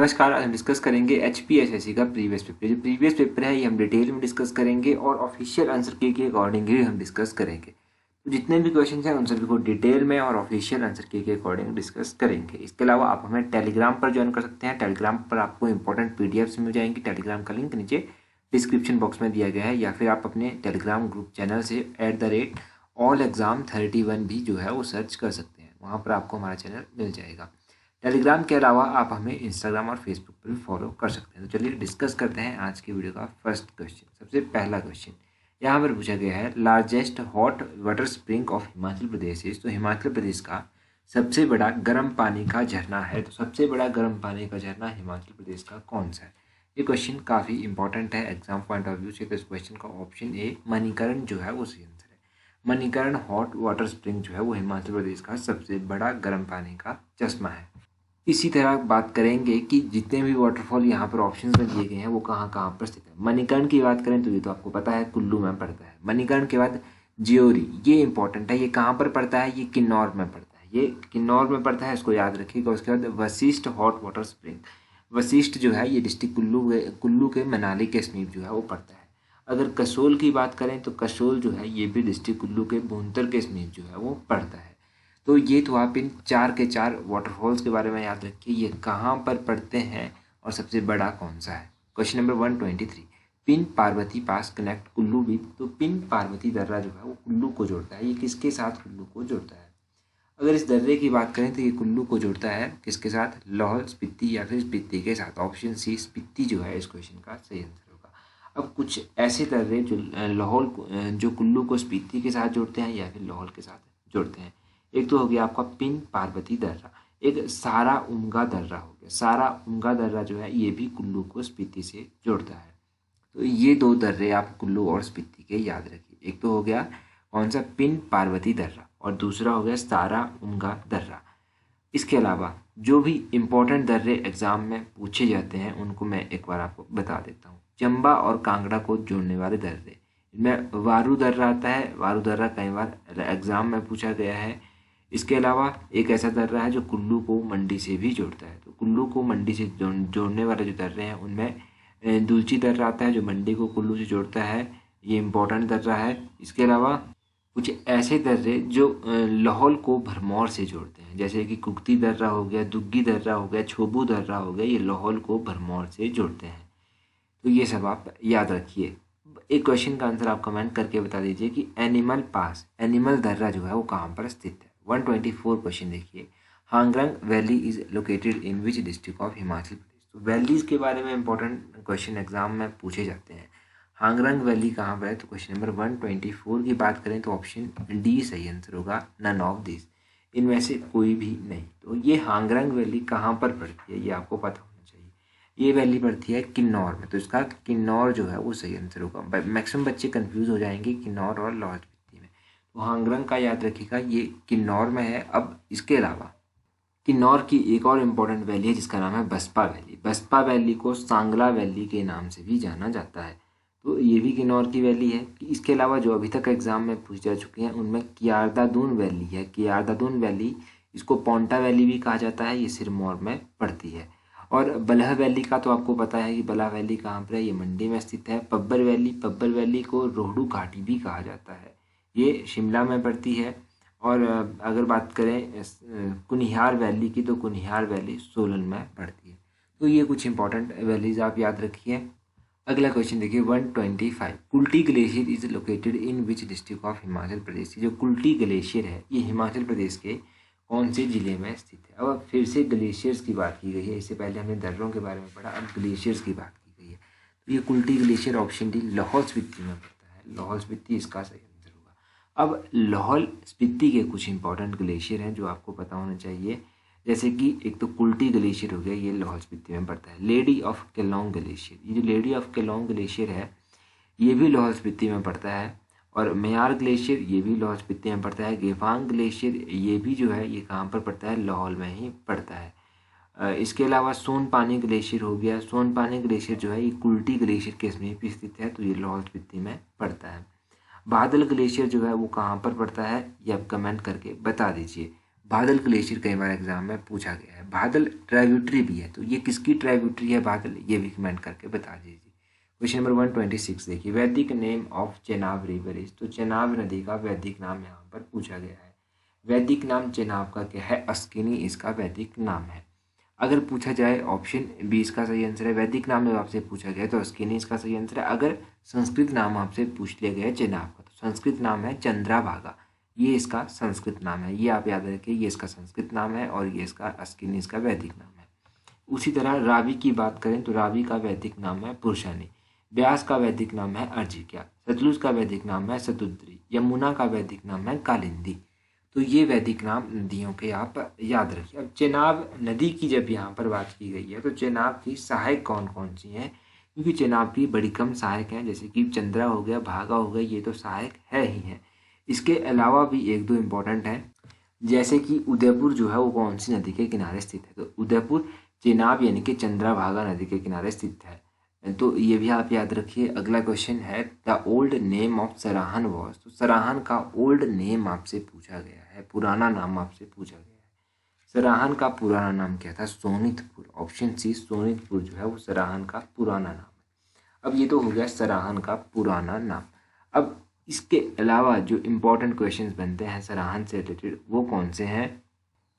नमस्कार। आज हम डिस्कस करेंगे HPSSC का प्रीवियस पेपर। जो प्रीवियस पेपर है ये हम डिटेल में डिस्कस करेंगे और ऑफिशियल आंसर की के अकॉर्डिंग ही हम डिस्कस करेंगे। तो जितने भी क्वेश्चन हैं उन सभी को डिटेल में और ऑफिशियल आंसर की के अकॉर्डिंग डिस्कस करेंगे। इसके अलावा आप हमें टेलीग्राम पर ज्वाइन कर सकते हैं। टेलीग्राम पर आपको इंपॉर्टेंट PDFs मिल जाएंगी। टेलीग्राम का लिंक नीचे डिस्क्रिप्शन बॉक्स में दिया गया है, या फिर आप अपने टेलीग्राम ग्रुप चैनल से @allexam31 भी जो है वो सर्च कर सकते हैं। वहाँ पर आपको हमारा चैनल मिल जाएगा। टेलीग्राम के अलावा आप हमें इंस्टाग्राम और फेसबुक पर भी फॉलो कर सकते हैं। तो चलिए डिस्कस करते हैं आज की वीडियो का फर्स्ट क्वेश्चन। सबसे पहला क्वेश्चन यहाँ पर पूछा गया है, largest hot water spring of Himachal Pradesh is. तो हिमाचल प्रदेश का सबसे बड़ा गर्म पानी का झरना है। तो सबसे बड़ा गर्म पानी का झरना हिमाचल प्रदेश का कौन सा है? ये क्वेश्चन काफ़ी इंपॉर्टेंट है एग्जाम पॉइंट ऑफ व्यू से। तो इस क्वेश्चन का ऑप्शन ए मणिकर्ण जो है वो सही आंसर है। मणिकर्ण हॉट वाटर स्प्रिंग जो है वो हिमाचल प्रदेश का सबसे बड़ा गर्म पानी का चश्मा है। इसी तरह बात करेंगे कि जितने भी वाटरफॉल यहाँ पर ऑप्शंस में दिए गए हैं वो कहाँ कहाँ पर स्थित है। मणिकर्ण की बात करें तो ये तो आपको पता है कुल्लू में पड़ता है। मणिकर्ण के बाद ज्योरी, ये इंपॉर्टेंट है। ये कहाँ पर पड़ता है? ये किन्नौर में पड़ता है। ये किन्नौर में पड़ता है, इसको याद रखिएगा। उसके बाद Vashishtha hot water spring, Vashishtha जो है ये डिस्ट्रिक्ट कुल्लू के मनाली के समीप जो है वो पड़ता है। अगर कसोल की बात करें तो कसोल जो है ये भी डिस्ट्रिक्ट कुल्लू के भुंतर के समीप जो है वो पड़ता है। तो ये तो आप इन चार के चार वाटरफॉल्स के बारे में याद रखिए, ये कहाँ पर पड़ते हैं और सबसे बड़ा कौन सा है। Question number 123, pin Parvati pass connect Kullu with. तो पिन पार्वती दर्रा जो है वो कुल्लू को जोड़ता है। ये किसके साथ कुल्लू को जोड़ता है? अगर इस दर्रे की बात करें तो ये कुल्लू को जोड़ता है किसके साथ? लाहौल स्पीति या फिर स्पीति के साथ। ऑप्शन सी स्पीति जो है इस क्वेश्चन का सही आंसर होगा। अब कुछ ऐसे दर्रे जो लाहौल जो कुल्लू को स्पीति के साथ जोड़ते हैं या फिर लाहौल के साथ जोड़ते हैं। एक तो हो गया आपका पिन पार्वती दर्रा, एक सारा उमगा दर्रा हो गया। सारा उमगा दर्रा जो है ये भी कुल्लू को स्पीति से जोड़ता है। तो ये दो दर्रे आप कुल्लू और स्पीति के याद रखिए। एक तो हो गया कौन सा? पिन पार्वती दर्रा, और दूसरा हो गया सारा उमगा दर्रा। इसके अलावा जो भी इम्पोर्टेंट दर्रे एग्जाम में पूछे जाते हैं उनको मैं एक बार आपको बता देता हूँ। चंबा और कांगड़ा को जोड़ने वाले दर्रे, इनमें वारू दर्रा आता है। वारू दर्रा कई बार एग्जाम में पूछा गया है। इसके अलावा एक ऐसा दर्रा है जो कुल्लू को मंडी से भी जोड़ता है। तो कुल्लू को मंडी से जोड़ने वाले जो दर्रे हैं उनमें दुलची दर्रा आता है जो मंडी को कुल्लू से जोड़ता है। ये इम्पोर्टेंट दर्रा है। इसके अलावा कुछ ऐसे दर्रे जो लाहौल को भरमौर से जोड़ते हैं, जैसे कि कुक्ती दर्रा हो गया, दुग्गी दर्रा हो गया, छोबू दर्रा हो गया, ये लाहौल को भरमौर से जोड़ते हैं। तो ये सब आप याद रखिए। एक क्वेश्चन का आंसर आप कमेंट करके बता दीजिए कि एनिमल पास, एनिमल दर्रा जो है वो कहाँ पर स्थित है। 124 क्वेश्चन देखिए, Hangrang valley is located in which district of Himachal Pradesh. तो वैलीज के बारे में इंपॉर्टेंट क्वेश्चन एग्जाम में पूछे जाते हैं। हांगरंग वैली कहाँ पर है? तो क्वेश्चन नंबर 124 की बात करें तो ऑप्शन डी सही आंसर होगा, नन ऑफ दिस, इनमें से कोई भी नहीं। तो ये हांगरंग वैली कहाँ पर पड़ती है ये आपको पता होना चाहिए। ये वैली पड़ती है किन्नौर में, तो इसका किन्नौर जो है वो सही आंसर होगा। मैक्सिमम बच्चे कंफ्यूज हो जाएंगे किन्नौर और लाहौल स्पीति में। तो हांगरंग का याद रखिएगा, ये किन्नौर में है। अब इसके अलावा किन्नौर की एक और इम्पोर्टेंट वैली है जिसका नाम है बसपा वैली। बसपा वैली को सांगला वैली के नाम से भी जाना जाता है। तो ये भी किन्नौर की वैली है। इसके अलावा जो अभी तक एग्जाम में पूछ जा चुके हैं उनमें कियारदादून वैली है। कियारदादून वैली, इसको पोंटा वैली भी कहा जाता है, ये सिरमौर में पड़ती है। और बलह वैली का तो आपको पता है कि बलह वैली कहाँ पर है, ये मंडी में स्थित है। पब्बर वैली, पब्बर वैली को रोहडू घाटी भी कहा जाता है, ये शिमला में पड़ती है। और अगर बात करें कुनिहार वैली की तो कुनिहार वैली सोलन में पड़ती है। तो ये कुछ इंपॉर्टेंट वैलीज आप याद रखिए। अगला क्वेश्चन देखिए 125, Kulti glacier is located in which district of Himachal Pradesh. जो कुल्टी ग्लेशियर है ये हिमाचल प्रदेश के कौन से जिले में स्थित है? अब फिर से ग्लेशियर्स की बात की गई है। इससे पहले हमने दर्रों के बारे में पढ़ा, अब ग्लेशियर्स की बात की गई है। तो ये Kulti glacier option D Lahaul Spiti में पड़ता है। लाहौल स्पीति इसका सही आंसर होगा। अब लाहौल स्पीति के कुछ इंपॉर्टेंट ग्लेशियर हैं जो आपको पता होना चाहिए, जैसे कि एक तो कुल्टी ग्लेशियर हो गया, ये लाहौल स्पीति में पड़ता है। लेडी ऑफ केलोंग ग्लेशियर, ये जो लेडी ऑफ केलोंग ग्लेशियर है ये भी लाहौल स्पीति में पड़ता है। और म्यार ग्लेशियर ये भी लाहौल स्पीति में पड़ता है। गेफांग ग्लेशियर ये भी जो है ये कहाँ पर पड़ता है? लाहौल में ही पड़ता है। इसके अलावा सोनपानी ग्लेशियर हो गया। सोनपानी ग्लेशियर जो है ये कुल्टी ग्लेशियर के समीप स्थित है, तो ये लाहौल स्पीति में पड़ता है। बादल ग्लेशियर जो है वो कहाँ पर पड़ता है ये आप कमेंट करके बता दीजिए। बादल ग्लेशियर कई बार एग्जाम में पूछा गया है। बादल ट्राइब्यूटरी भी है, तो ये किसकी ट्राइब्यूटरी है बादल, ये भी कमेंट करके बता दीजिए। क्वेश्चन नंबर 126 देखिए, वैदिक name of Chenab river is, तो चेनाब नदी का वैदिक नाम यहाँ पर पूछा गया है। वैदिक नाम चेनाब का क्या है, अस्किनी इसका वैदिक नाम है। अगर पूछा जाए ऑप्शन बी इसका सही आंसर है। वैदिक नाम जब आपसे पूछा गया तो अस्किनी इसका सही आंसर है। अगर संस्कृत नाम आपसे पूछ लिया गया चेनाब का, तो संस्कृत नाम है चंद्राभागा, ये इसका संस्कृत नाम है। ये आप याद रखिए, ये इसका संस्कृत नाम है और ये इसका अस्किनी इसका वैदिक नाम है। उसी तरह रावी की बात करें तो रावी का वैदिक नाम है पुरुषानी, ब्यास का वैदिक नाम है अर्जिक्या, सतलुज का वैदिक नाम है सतुद्री, यमुना का वैदिक नाम है कालिंदी। तो ये वैदिक नाम नदियों के आप याद रखिए। अब चेनाब नदी की जब यहाँ पर बात की गई है तो चेनाब की सहायक कौन कौन सी हैं, क्योंकि चेनाब की बड़ी कम सहायक हैं, जैसे कि चंद्रा हो गया, भागा हो गया, ये तो सहायक है ही हैं। इसके अलावा भी एक दो इम्पोर्टेंट हैं, जैसे कि उदयपुर जो है वो कौन सी नदी के किनारे स्थित है, तो उदयपुर चेनाब यानी कि चंद्राभागा नदी के किनारे स्थित है, तो ये भी आप याद रखिए। अगला क्वेश्चन है the old name of Sarahan was, तो सराहन का ओल्ड नेम आपसे पूछा गया है, पुराना नाम आपसे पूछा गया है। सराहन का पुराना नाम क्या था, सोनितपुर। ऑप्शन सी सोनितपुर जो है वो सराहन का पुराना नाम है। अब ये तो हो गया सराहन का पुराना नाम। अब इसके अलावा जो इम्पोर्टेंट क्वेश्चंस बनते हैं सराहन से रिलेटेड वो कौन से हैं।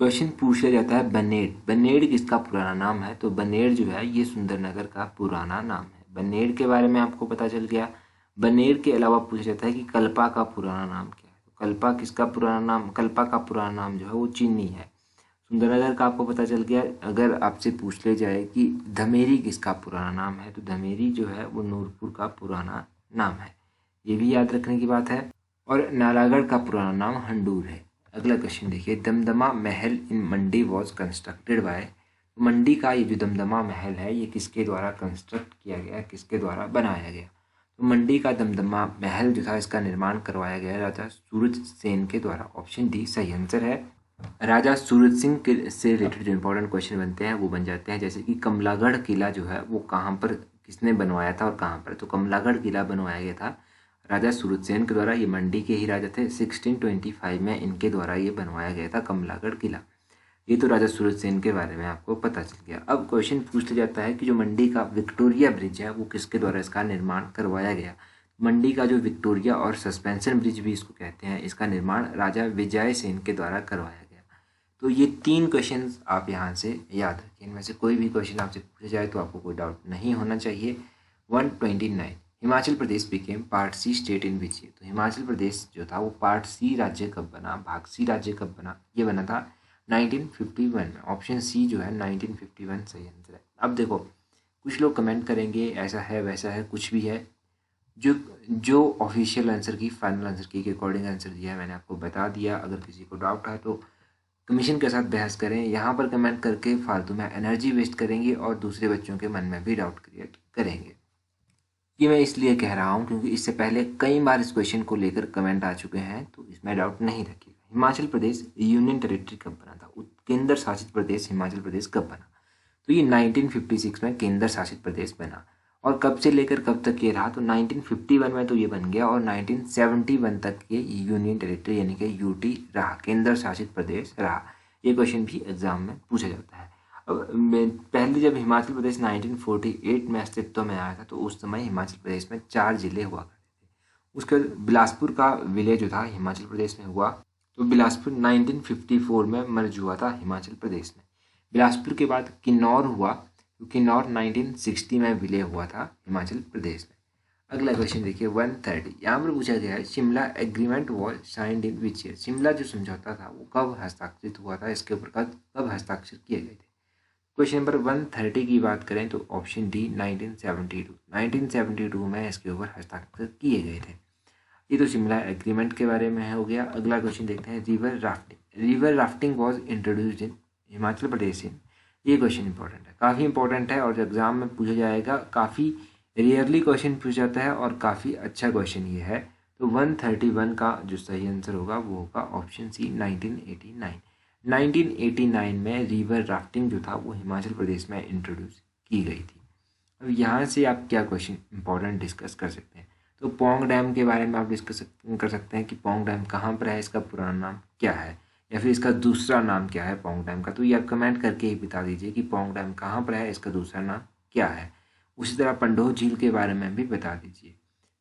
क्वेश्चन पूछा जाता है बनेड़, बनेड़ किसका पुराना नाम है, तो बनेड़ जो है ये सुंदरनगर का पुराना नाम है। बनेड़ के बारे में आपको पता चल गया। बनेड़ के अलावा पूछा जाता है कि कल्पा का पुराना नाम क्या है, तो कल्पा किसका पुराना नाम, कल्पा का पुराना नाम जो है वो चीनी है। सुंदरनगर का आपको पता चल गया। अगर आपसे पूछ ले जाए कि धमेरी किसका पुराना नाम है, तो धमेरी जो है वो नूरपुर का पुराना नाम है, ये भी याद रखने की बात है। और नालागढ़ का पुराना नाम हंडूर है। अगला क्वेश्चन देखिए, दमदमा महल इन मंडी वॉज कंस्ट्रक्टेड बाय, मंडी का ये जो दमदमा महल है ये किसके द्वारा कंस्ट्रक्ट किया गया, किसके द्वारा बनाया गया, तो मंडी का दमदमा महल जो था इसका निर्माण करवाया गया राजा सूरज सेन के द्वारा। ऑप्शन डी सही आंसर है। राजा सूरज सिंह के से रिलेटेड जो इंपॉर्टेंट क्वेश्चन बनते हैं वो बन जाते हैं, जैसे कि कमलागढ़ किला जो है वो कहाँ पर किसने बनवाया था और कहाँ पर, तो कमलागढ़ किला बनवाया गया था राजा सूरजसेन के द्वारा। ये मंडी के ही राजा थे। 1625 में इनके द्वारा ये बनवाया गया था कमलागढ़ किला। ये तो राजा सूरजसेन के बारे में आपको पता चल गया। अब क्वेश्चन पूछ लिया जाता है कि जो मंडी का विक्टोरिया ब्रिज है वो किसके द्वारा इसका निर्माण करवाया गया। मंडी का जो विक्टोरिया और सस्पेंशन ब्रिज भी इसको कहते हैं, इसका निर्माण राजा विजय सेन के द्वारा करवाया गया। तो ये 3 क्वेश्चन आप यहाँ से याद रखें। इनमें से कोई भी क्वेश्चन आपसे पूछा जाए तो आपको कोई डाउट नहीं होना चाहिए। 129, Himachal Pradesh became part C state in which year, तो हिमाचल प्रदेश जो था वो पार्ट सी राज्य कब बना, भाग सी राज्य कब बना, ये बना था 1951 में। ऑप्शन सी जो है 1951 सही आंसर है। अब देखो कुछ लोग कमेंट करेंगे ऐसा है वैसा है, कुछ भी है, जो ऑफिशियल आंसर की फाइनल आंसर की के अकॉर्डिंग आंसर दिया है मैंने आपको बता दिया। अगर किसी को डाउट है तो कमीशन के साथ बहस करें, यहाँ पर कमेंट करके फालतू में एनर्जी वेस्ट करेंगे और दूसरे बच्चों के मन में भी डाउट क्रिएट करेंगे। ये मैं इसलिए कह रहा हूँ क्योंकि इससे पहले कई बार इस क्वेश्चन को लेकर कमेंट आ चुके हैं, तो इसमें डाउट नहीं रखिएगा। हिमाचल प्रदेश यूनियन टेरिटरी कब बना था, केंद्र शासित प्रदेश हिमाचल प्रदेश कब बना, तो ये 1956 में केंद्र शासित प्रदेश बना। और कब से लेकर कब तक ये रहा, तो 1951 में तो ये बन गया और 1971 तक ये यूनियन टेरिटरी यानी कि यूटी रहा, केंद्र शासित प्रदेश रहा। ये क्वेश्चन भी एग्जाम में पूछा जाता है। पहले जब हिमाचल प्रदेश 1948 में अस्तित्व में आया था तो उस समय हिमाचल प्रदेश में 4 जिले हुआ करते थे। उसके बाद बिलासपुर का विलय जो था हिमाचल प्रदेश में हुआ, तो बिलासपुर 1954 में मर्ज हुआ था हिमाचल प्रदेश में। बिलासपुर के बाद किन्नौर हुआ, तो किन्नौर 1960 में विलय हुआ था हिमाचल प्रदेश में। अगला क्वेश्चन देखिए 130, यहाँ पर पूछा गया है Shimla agreement was signed in which year, Shimla जो समझौता था वो कब हस्ताक्षरित हुआ था, इसके ऊपर कब हस्ताक्षर किए गए थे। क्वेश्चन नंबर 130 की बात करें तो ऑप्शन डी 1972 में इसके ऊपर हस्ताक्षर किए गए थे। ये तो शिमला एग्रीमेंट के बारे में हो गया। अगला क्वेश्चन देखते हैं river rafting was introduced in Himachal Pradesh in, ये क्वेश्चन इंपॉर्टेंट है, काफ़ी इंपॉर्टेंट है और एग्जाम में पूछा जाएगा। काफ़ी रेयरली क्वेश्चन पूछा जाता है और काफ़ी अच्छा क्वेश्चन ये है। तो 131 का जो सही आंसर होगा वो होगा ऑप्शन सी 1989 में रिवर राफ्टिंग जो था वो हिमाचल प्रदेश में इंट्रोड्यूस की गई थी। अब यहाँ से आप क्या क्वेश्चन इंपॉर्टेंट डिस्कस कर सकते हैं, तो पोंग डैम के बारे में आप डिस्कस कर सकते हैं कि पोंग डैम कहाँ पर है, इसका पुराना नाम क्या है, या फिर इसका दूसरा नाम क्या है पोंग डैम का, तो ये आप कमेंट करके ही बता दीजिए कि पोंग डैम कहाँ पर है, इसका दूसरा नाम क्या है। उसी तरह पंडोह झील के बारे में भी बता दीजिए।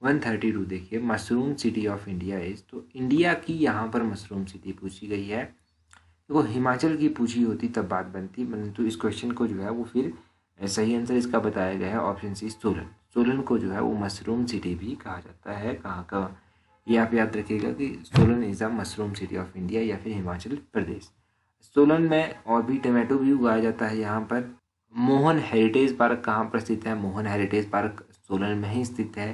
132 देखिए, mushroom city of India is, तो इंडिया की यहाँ पर मशरूम सिटी पूछी गई है। देखो हिमाचल की पूछी होती तब बात बनती, परंतु इस क्वेश्चन को जो है वो फिर सही आंसर इसका बताया गया है ऑप्शन सी सोलन। सोलन को जो है वो मशरूम सिटी भी कहा जाता है। कहाँ का, ये आप याद रखिएगा कि Solan is the mushroom city of India या फिर हिमाचल प्रदेश। सोलन में और भी टमाटो भी उगाया जाता है यहाँ पर। मोहन हेरिटेज पार्क कहाँ पर स्थित है, मोहन हेरिटेज पार्क सोलन में ही स्थित है।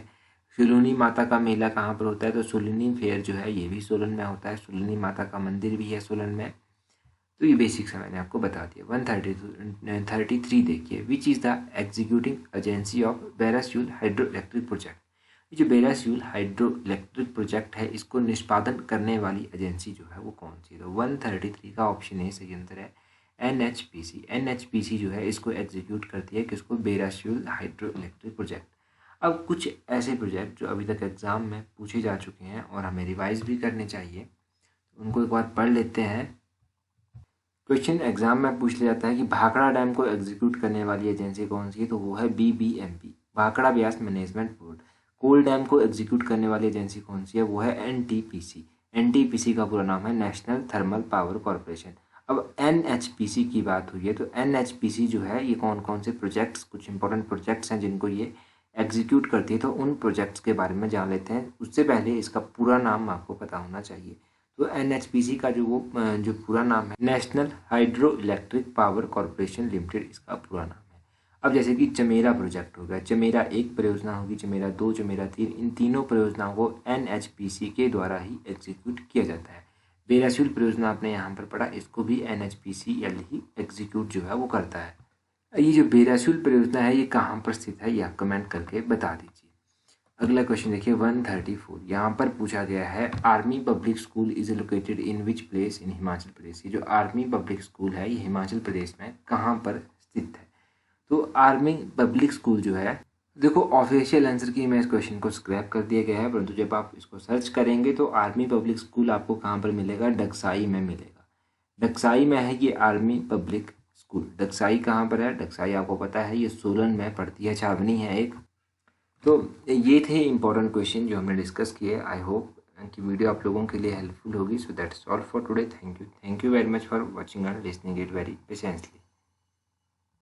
सुलूनी माता का मेला कहाँ पर होता है, तो सुलूनी फेयर जो है ये भी सोलन में होता है। सुलूनी माता का मंदिर भी है सोलन में। तो ये बेसिक्स है, मैंने आपको बता दिया। 133 देखिए, which is the executing agency of Bairasiul hydro electric project. ये जो बेरास्यूल हाइड्रो इलेक्ट्रिक प्रोजेक्ट है इसको निष्पादन करने वाली एजेंसी जो है वो कौन सी है, तो 133 का ऑप्शन ए सही आंसर है NHPC। NHPC जो है इसको एग्जीक्यूट करती है किसको, बेरास्यूल हाइड्रो इलेक्ट्रिक प्रोजेक्ट। अब कुछ ऐसे प्रोजेक्ट जो अभी तक एग्जाम में पूछे जा चुके हैं और हमें रिवाइज भी करने चाहिए, तो उनको एक बार पढ़ लेते हैं। क्वेश्चन एग्जाम में पूछ लिया जाता है कि भाखड़ा डैम को एग्जीक्यूट करने वाली एजेंसी कौन सी है, तो वो है BBMP, Bhakra Beas management board. Kol dam को एग्जीक्यूट करने वाली एजेंसी कौन सी है, वो है NTPC। NTPC का पूरा नाम है नेशनल थर्मल पावर कॉरपोरेशन। अब NHPC की बात हुई है तो NHPC जो है ये कौन कौन से प्रोजेक्ट्स, कुछ इंपॉर्टेंट प्रोजेक्ट्स हैं जिनको ये एग्जीक्यूट करती है, तो उन प्रोजेक्ट्स के बारे में जान लेते हैं। उससे पहले इसका पूरा नाम आपको पता होना चाहिए। तो NHPC का जो पूरा नाम है national hydro electric power corporation limited, इसका पूरा नाम है। अब जैसे कि चमेरा प्रोजेक्ट हो गया, चमेरा 1 परियोजना होगी, चमेरा 2, चमेरा 3, इन तीनों परियोजनाओं को NHPC के द्वारा ही एग्जीक्यूट किया जाता है। बेरास्यूल परियोजना आपने यहाँ पर पढ़ा, इसको भी NHPCL ही एग्जीक्यूट जो है वो करता है। ये जो बेरास्यूल परियोजना है ये कहाँ पर स्थित है, ये आप कमेंट करके बता दीजिए। अगला क्वेश्चन देखिए 134, यहाँ पर पूछा गया है army public school is located in which place in Himachal Pradesh. ये जो आर्मी पब्लिक स्कूल है ये हिमाचल प्रदेश में कहाँ पर स्थित है, तो आर्मी पब्लिक स्कूल जो है, देखो ऑफिशियल आंसर की मैं इस क्वेश्चन को स्क्रैप कर दिया गया है, परंतु जब आप इसको सर्च करेंगे तो आर्मी पब्लिक स्कूल आपको कहाँ पर मिलेगा, डगसाई में मिलेगा। डगसाई में है ये आर्मी पब्लिक स्कूल। डगसाई कहाँ पर है, डगसाई आपको पता है ये सोलन में पड़ती है, छावनी है एक। तो ये थे इंपॉर्टेंट क्वेश्चन जो हमने डिस्कस किए। आई होप कि वीडियो आप लोगों के लिए हेल्पफुल होगी। So that's all for today. Thank you very much for watching and listening it very patiently.